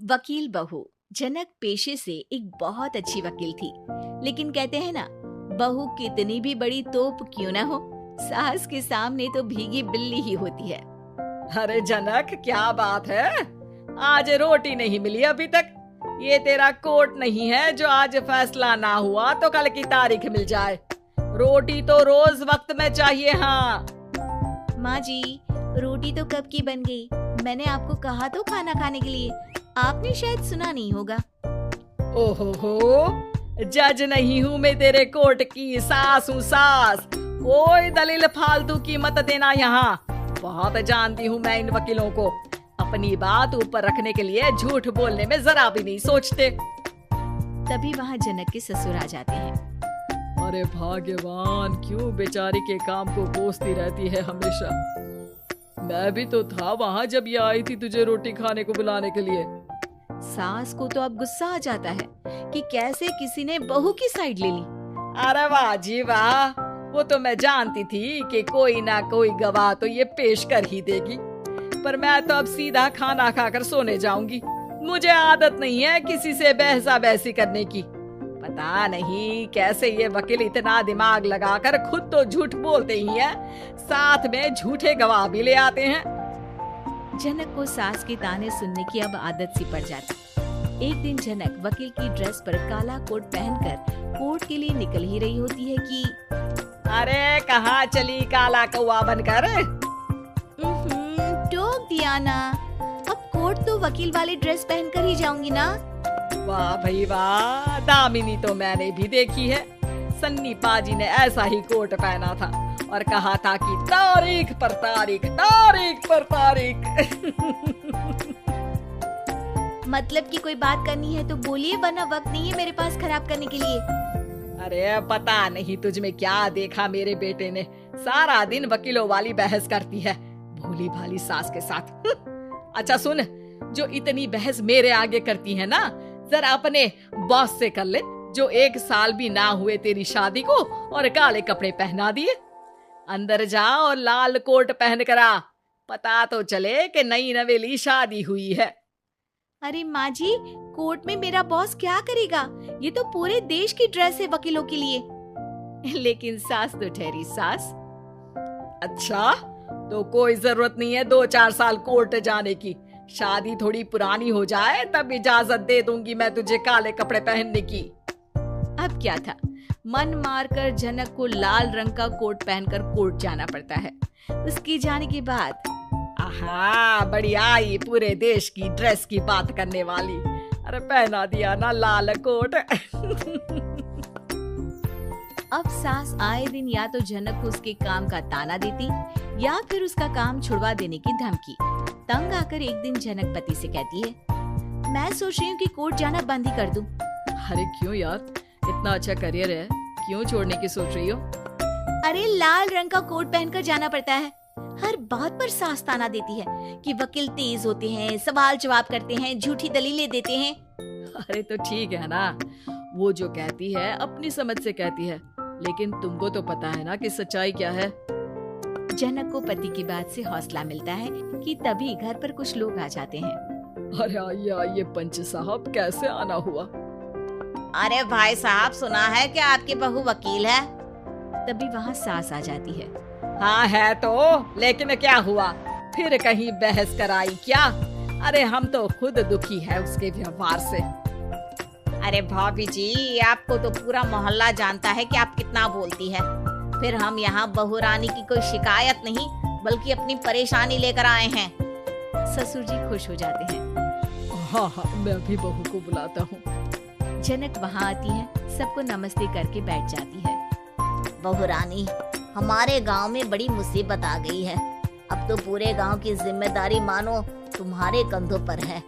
वकील बहू। जनक पेशे से एक बहुत अच्छी वकील थी, लेकिन कहते हैं ना, बहू कितनी भी बड़ी तोप क्यों ना हो, सास के सामने तो भीगी बिल्ली ही होती है। अरे जनक, क्या बात है, आज रोटी नहीं मिली अभी तक। ये तेरा कोर्ट नहीं है जो आज फैसला ना हुआ तो कल की तारीख मिल जाए। रोटी तो रोज वक्त में चाहिए। हाँ माँ जी, रोटी तो कब की बन गई। मैंने आपको कहा तो खाना खाने के लिए, आपने शायद सुना नहीं होगा। ओहो, जज नहीं हूँ मैं तेरे कोर्ट की, सास हूँ सास। कोई दलील फालतू की मत देना यहाँ। बहुत जानती हूँ मैं इन वकीलों को, अपनी बात ऊपर रखने के लिए झूठ बोलने में जरा भी नहीं सोचते। तभी वहाँ जनक के ससुर आ जाते हैं। अरे भाग्यवान, क्यों बेचारी के काम को कोसती रहती है हमेशा। मैं भी तो था वहाँ जब ये आई थी तुझे रोटी खाने को बुलाने के लिए। सास को तो अब गुस्सा आ जाता है कि कैसे किसी ने बहू की साइड ले ली। अरे वाह जी वाह, वो तो मैं जानती थी कि कोई ना कोई गवाह तो ये पेश कर ही देगी। पर मैं तो अब सीधा खाना खाकर सोने जाऊंगी। मुझे आदत नहीं है किसी से बहसा बहसी करने की। पता नहीं कैसे ये वकील इतना दिमाग लगाकर खुद तो झूठ बोलते ही हैं, साथ में झूठे गवाह भी ले आते हैं। जनक को सास के ताने सुनने की अब आदत सी पड़ जाती। एक दिन जनक वकील की ड्रेस पर काला कोट पहनकर कोर्ट के लिए निकल ही रही होती है कि अरे कहाँ चली काला कौवा बनकर। टोक दिया ना, अब कोर्ट तो वकील वाली ड्रेस पहनकर ही जाऊंगी ना। वाह भाई वाह, दामिनी तो मैंने भी देखी है। सन्नी पाजी ने ऐसा ही कोट पहना था और कहा था कि तारीख पर तारीख, तारीख पर तारीख। मतलब कि कोई बात करनी है तो बोलिए, वरना वक्त नहीं है मेरे पास खराब करने के लिए। अरे पता नहीं तुझ में क्या देखा मेरे बेटे ने, सारा दिन वकीलों वाली बहस करती है भोली भाली सास के साथ। अच्छा सुन, जो इतनी बहस मेरे आगे करती है ना, जरा अपने बॉस से कर ले, जो 1 साल भी ना हुए तेरी शादी को और काले कपड़े पहना दिए। अंदर जा और लाल कोट पहन कर आ, पता तो चले कि नई नवेली शादी हुई है। अरे माँ जी, कोर्ट में मेरा बॉस क्या करेगा, ये तो पूरे देश की ड्रेस है वकीलों के लिए। लेकिन सास तो ठहरी सास। अच्छा, तो कोई जरूरत नहीं है 2-4 साल कोर्ट जाने की। शादी थोड़ी पुरानी हो जाए तब इजाजत दे दूंगी मैं तुझे काले कपड़े पहनने की। अब क्या था, मन मारकर जनक को लाल रंग का कोट पहनकर कोर्ट जाना पड़ता है। उसके जाने के बाद आहा, बढ़िया आई पूरे देश की ड्रेस की बात करने वाली। अरे पहना दिया ना लाल कोट। अब सास आए दिन या तो जनक को उसके काम का ताना देती या फिर उसका काम छुड़वा देने की धमकी। तंग आकर एक दिन जनक पति से कहती है, मैं सोच रही हूँ कि कोर्ट जाना बंद ही कर दूं। अरे क्यों यार, इतना अच्छा करियर है, क्यों छोड़ने की सोच रही हो? अरे लाल रंग का कोट पहनकर जाना पड़ता है। हर बात पर सास ताना देती है कि वकील तेज होते हैं, सवाल जवाब करते हैं, झूठी दलीलें देते हैं। अरे तो ठीक है ना, वो जो कहती है अपनी समझ से कहती है, लेकिन तुमको तो पता है ना कि सच्चाई क्या है। जनक को पति की बात से हौसला मिलता है कि तभी घर पर कुछ लोग आ जाते हैं। अरे आइए पंच साहब, कैसे आना हुआ? अरे भाई साहब, सुना है कि आपकी बहू वकील है। तभी वहाँ सास आ जाती है। हाँ है तो, लेकिन क्या हुआ, फिर कहीं बहस कराई क्या? अरे हम तो खुद दुखी है उसके व्यवहार से। अरे भाभी जी, आपको तो पूरा मोहल्ला जानता है कि आप कितना बोलती है। फिर हम यहाँ बहू रानी की कोई शिकायत नहीं, बल्कि अपनी परेशानी लेकर आए हैं। ससुर जी खुश हो जाते हैं। हाँ हाँ, मैं भी बहू को बुलाता हूँ। जनक वहाँ आती है, सबको नमस्ते करके बैठ जाती है। बहू रानी, हमारे गांव में बड़ी मुसीबत आ गई है। अब तो पूरे गांव की जिम्मेदारी मानो तुम्हारे कंधों पर है।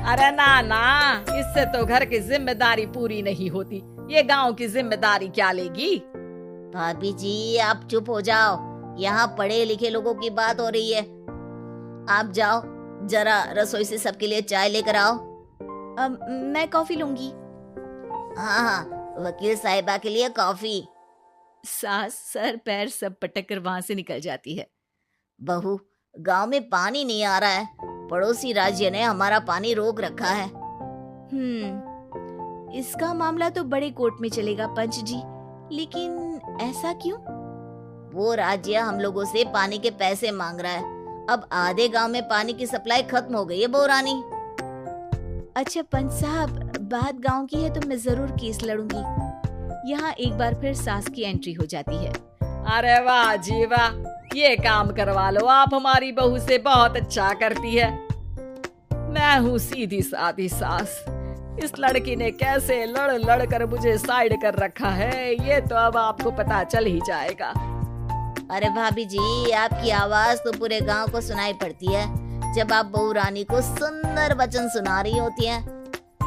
अरे ना ना, इससे तो घर की जिम्मेदारी पूरी नहीं होती, ये गांव की जिम्मेदारी क्या लेगी? भाभी जी आप चुप हो जाओ, यहाँ पढ़े लिखे लोगों की बात हो रही है। आप जाओ, जरा रसोई से सबके लिए चाय लेकर आओ। मैं कॉफी लूंगी। हाँ हाँ, वकील साहिबा के लिए कॉफी। सास सर पैर सब पटक कर वहां से निकल जाती है। बहू, गांव में पानी नहीं आ रहा है, पड़ोसी राज्य ने हमारा पानी रोक रखा है। इसका मामला तो बड़े कोर्ट में चलेगा पंच जी, लेकिन ऐसा क्यों? वो राज्य हम लोगों से पानी के पैसे मांग रहा है। अब आधे गांव में पानी की सप्लाई खत्म हो गई है बहुरानी। अच्छा पंच साहब, बात गांव की है तो मैं जरूर केस लड़ूंगी। यहाँ एक बार फिर सास की एंट्री हो जाती है। अरे वाह जी वाह, ये काम करवा लो, आप हमारी बहू से बहुत अच्छा करती है। मैं हूँ सीधी सादी सास। इस लड़की ने कैसे लड़ लड़ कर मुझे साइड कर रखा है, ये तो अब आपको पता चल ही जाएगा। अरे भाभी जी, आपकी आवाज तो पूरे गांव को सुनाई पड़ती है जब आप बहू रानी को सुंदर वचन सुना रही होती हैं।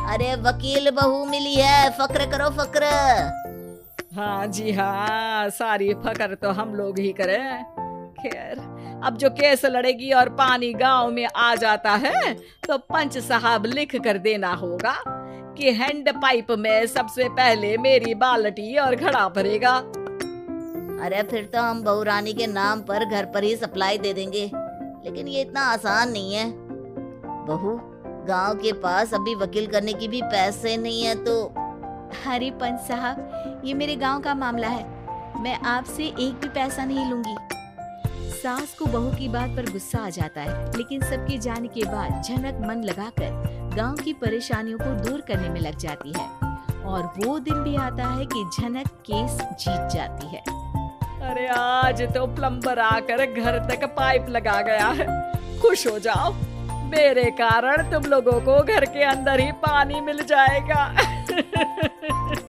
अरे वकील बहू मिली है, फक्र करो फक्र। हाँ जी हाँ, सारी फकर तो हम लोग ही करें। खैर, अब जो केस लड़ेगी और पानी गांव में आ जाता है तो पंच साहब लिख कर देना होगा कि हैंड पाइप में सबसे पहले मेरी बाल्टी और घड़ा भरेगा। अरे फिर तो हम बहू रानी के नाम पर घर पर ही सप्लाई दे देंगे, लेकिन ये इतना आसान नहीं है। बहू, गांव के पास अभी वकील करने की भी पैसे नहीं है तो। अरे पंच साहब, ये मेरे गांव का मामला है, मैं आपसे एक भी पैसा नहीं लूंगी। सास को बहू की बात पर गुस्सा आ जाता है, लेकिन सबके जाने के बाद झनक मन लगाकर गांव की परेशानियों को दूर करने में लग जाती है। और वो दिन भी आता है कि झनक केस जीत जाती है। अरे आज तो प्लम्बर आकर घर तक पाइप लगा गया है। खुश हो जाओ, मेरे कारण तुम लोगों को घर के अंदर ही पानी मिल जाएगा।